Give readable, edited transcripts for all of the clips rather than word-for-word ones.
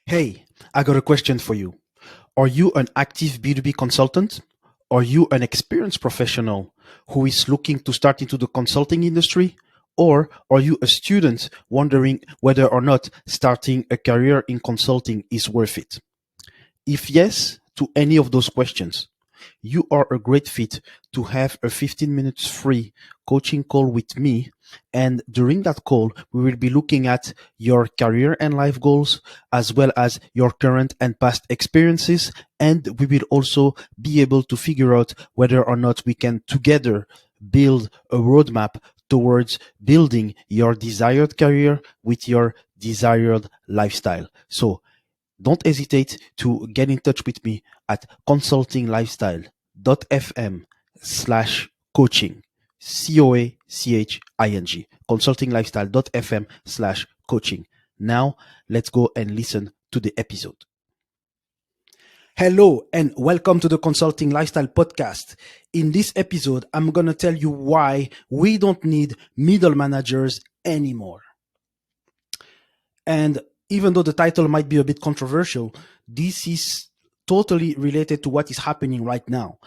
Hey, I got a question for you. Are you an active B2B consultant? Are you an experienced professional who is looking to start into the consulting industry? Or are you a student wondering whether or not starting a career in consulting is worth it? If yes to any of those questions, you are a great fit to have a 15 minutes free coaching call with me. And during that call, we will be looking at your career and life goals, as well as your current and past experiences. And we will also be able to figure out whether or not we can together build a roadmap towards building your desired career with your desired lifestyle. So don't hesitate to get in touch with me at consultinglifestyle.fm slash coaching. COACHING. Consultinglifestyle.fm slash coaching. Now let's go and listen to the episode. Hello and welcome to the Consulting Lifestyle Podcast. In this episode, I'm going to tell you why we don't need middle managers anymore. And even though the title might be a bit controversial, this is totally related to what is happening right now.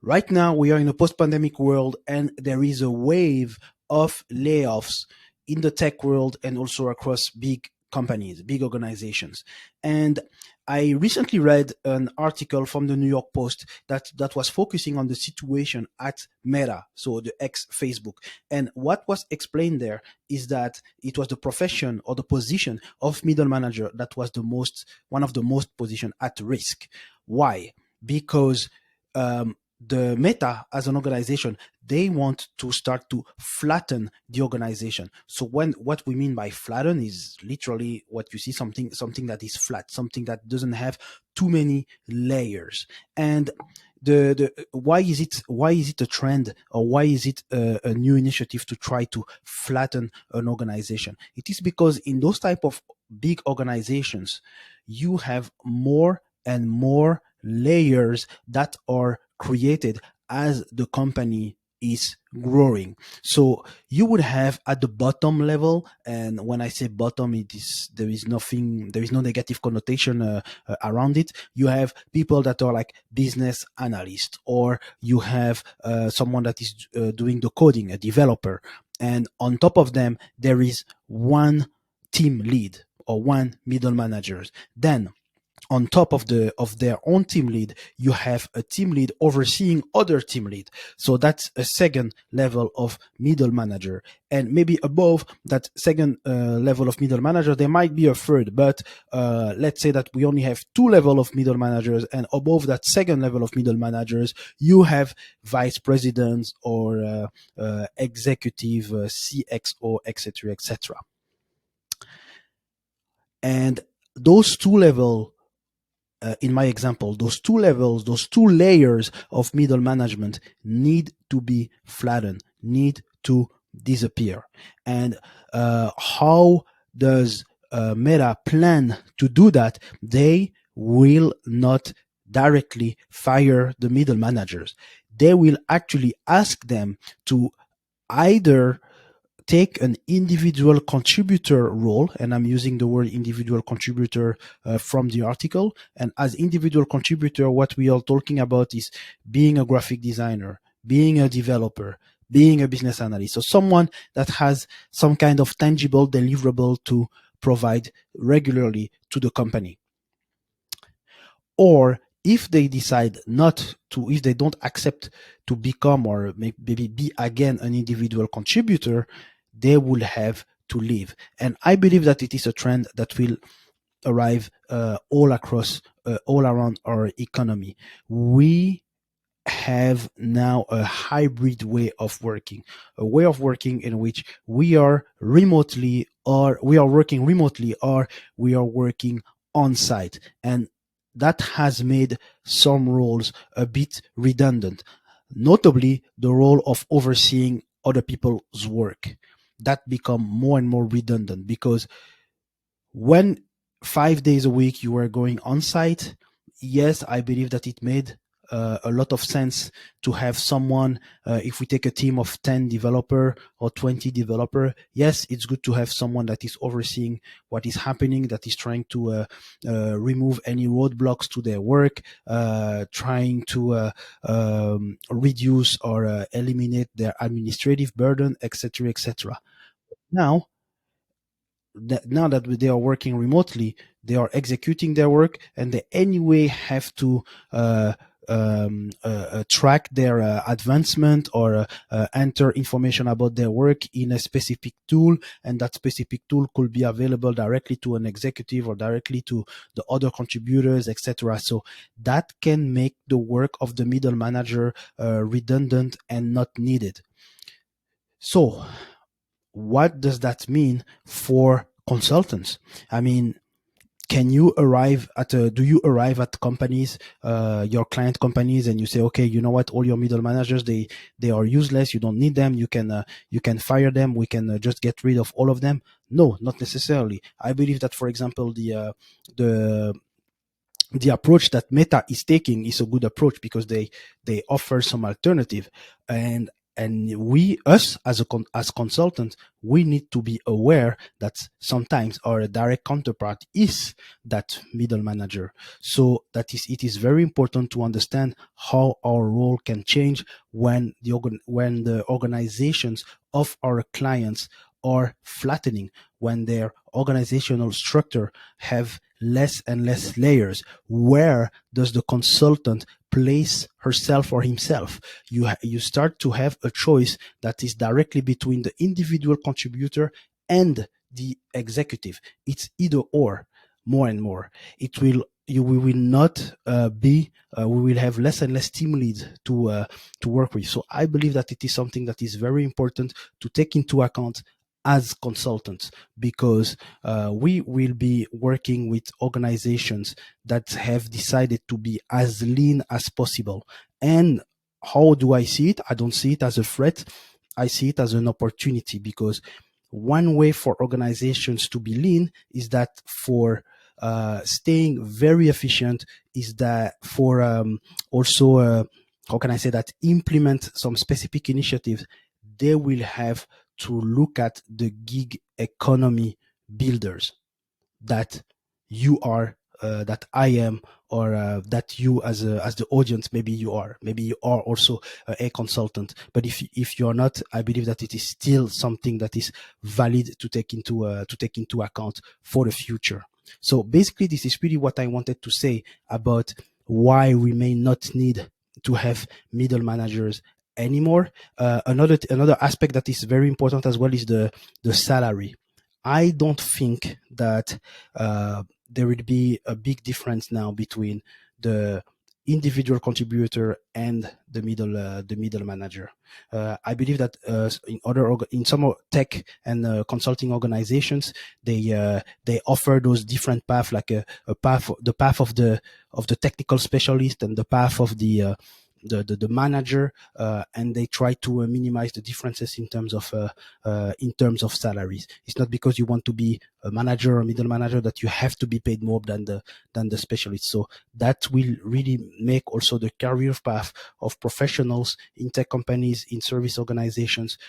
Right now, we are in a post-pandemic world, and there is a wave of layoffs in the tech world and also across big companies, big organizations. And I recently read an article from the New York Post that was focusing on the situation at Meta, so the ex Facebook. And what was explained there is that it was the profession or the position of middle manager that was one of the most position at risk. Why? Because the Meta as an organization, they want to start to flatten the organization. So what we mean by flatten is literally what you see, something that is flat, something that doesn't have too many layers. And the why is it a trend, or why is it a new initiative to try to flatten an organization? It is because in those type of big organizations, you have more and more layers that are created as the company is growing. So you would have at the bottom level, and when I say bottom, there is no negative connotation around it. You have people that are like business analysts, or you have someone that is doing the coding, a developer, and on top of them there is one team lead or one middle managers. Then on top of their own team lead, you have a team lead overseeing other team lead. So that's a second level of middle manager. And maybe above that second level of middle manager, there might be a third, but let's say that we only have two level of middle managers, and above that second level of middle managers, you have vice presidents or executive, CXO, etc., etc. And those two level, in my example, those two levels, those two layers of middle management need to be flattened, need to disappear. And how does Meta plan to do that? They will not directly fire the middle managers. They will actually ask them to either take an individual contributor role, and I'm using the word individual contributor from the article. And as individual contributor, what we are talking about is being a graphic designer, being a developer, being a business analyst. So someone that has some kind of tangible deliverable to provide regularly to the company. Or if they decide not to, if they don't accept to become or maybe be again an individual contributor, they will have to leave. And I believe that it is a trend that will arrive all across, all around our economy. We have now a hybrid way of working, a way of working in which we are remotely, or we are working remotely, or we are working on site. And that has made some roles a bit redundant, notably the role of overseeing other people's work. That become more and more redundant, because when 5 days a week you were going on site, yes, I believe that it made a lot of sense to have someone, if we take a team of 10 developer or 20 developer, yes, it's good to have someone that is overseeing what is happening, that is trying to remove any roadblocks to their work, trying to reduce or eliminate their administrative burden, etc., etc. Now, now that they are working remotely, they are executing their work, and they anyway have to uh, track their advancement or enter information about their work in a specific tool, and that specific tool could be available directly to an executive or directly to the other contributors, etc. So that can make the work of the middle manager redundant and not needed. So what does that mean for consultants? I mean, can you arrive at do you arrive at companies, your client companies, and you say, okay, you know what, all your middle managers, they are useless, you don't need them, you can fire them, we can just get rid of all of them? No, not necessarily. I believe that, for example, the the approach that Meta is taking is a good approach because they offer some alternative, and we, us as as consultants, we need to be aware that sometimes our direct counterpart is that middle manager. So that is, it is very important to understand how our role can change when when the organizations of our clients are flattening, when their organizational structure have less and less layers. Where does the consultant place herself or himself? You start to have a choice that is directly between the individual contributor and the executive. It's either or, more and more. It will you we will not be we will have less and less team leads to work with. So I believe that it is something that is very important to take into account as consultants, because we will be working with organizations that have decided to be as lean as possible. And how do I see it? I don't see it as a threat. I see it as an opportunity, because one way for organizations to be lean is that for staying very efficient, is that for also how can I say that, implement some specific initiatives, they will have to look at the gig economy builders that you are, that I am, or that you as the audience, maybe you are also a consultant. But if you are not, I believe that it is still something that is valid to take into account for the future. So basically, this is really what I wanted to say about why we may not need to have middle managers anymore. Another aspect that is very important as well is the salary. I don't think that there will be a big difference now between the individual contributor and the middle manager. I believe that in some tech and consulting organizations, they offer those different paths, like a path, the path of the technical specialist and the path of the manager, and they try to minimize the differences in terms of salaries. It's not because you want to be a manager or middle manager that you have to be paid more than the specialist. So that will really make also the career path of professionals in tech companies, in service organizations,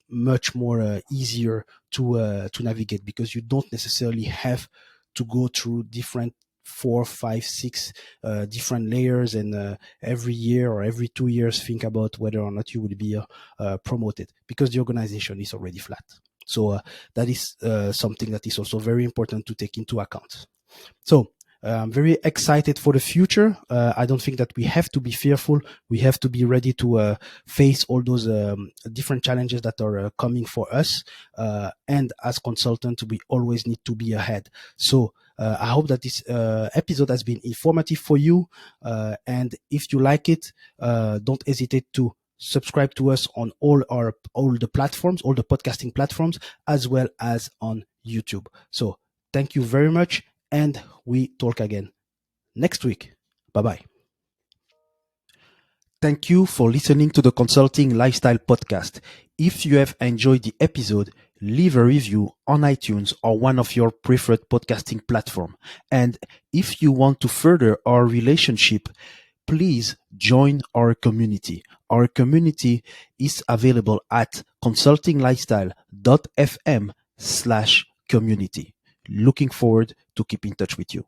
much more easier to navigate, because you don't necessarily have to go through different 4, 5, 6 different layers, and every year or every 2 years think about whether or not you will be promoted, because the organization is already flat. So that is something that is also very important to take into account. So I'm very excited for the future. I don't think that we have to be fearful. We have to be ready to face all those different challenges that are coming for us. And as consultants, we always need to be ahead. So I hope that this episode has been informative for you. And if you like it, don't hesitate to subscribe to us on all the platforms, all the podcasting platforms, as well as on YouTube. So thank you very much, and we talk again next week. Bye bye. Thank you for listening to the Consulting Lifestyle Podcast. If you have enjoyed the episode, leave a review on iTunes or one of your preferred podcasting platform. And if you want to further our relationship, please join our community. Our community is available at consultinglifestyle.fm/community. Looking forward to keep in touch with you.